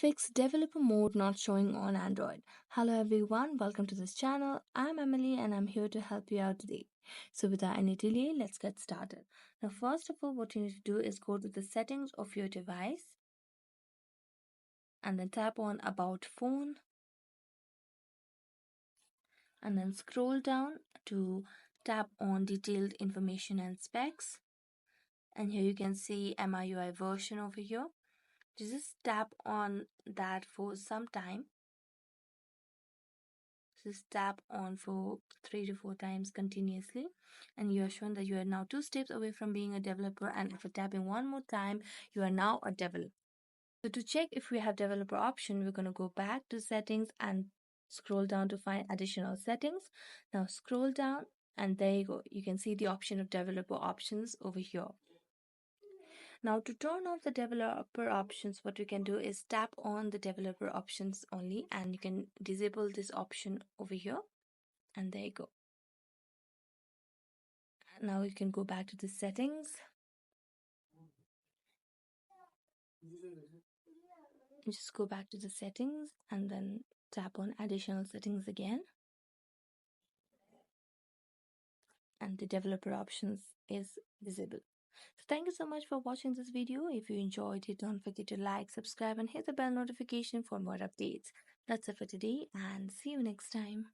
Fix developer mode not showing on Android. Hello everyone, welcome to this channel. I'm Emily and I'm here to help you out today. So without any delay, let's get started. Now first of all, what you need to do is go to the settings of your device and then tap on About Phone and then scroll down to tap on Detailed Information and Specs. And here you can see MIUI version over here. Just tap on that for some time. Just tap on for 3 to 4 times continuously, and you are shown that you are now 2 steps away from being a developer. And after tapping one more time, you are now a developer. So to check if we have developer option, we're going to go back to settings and scroll down to find additional settings. Now scroll down and there you go. You can see the option of developer options over here. Now to turn off the developer options, what you can do is tap on the developer options only, and you can disable this option over here, and there you go. Now you can go back to the settings. Just go back to the settings and then tap on additional settings again, and the developer options is visible. So thank you so much for watching this video. If you enjoyed it, don't forget to like, subscribe and hit the bell notification for more updates. That's it for today, and see you next time.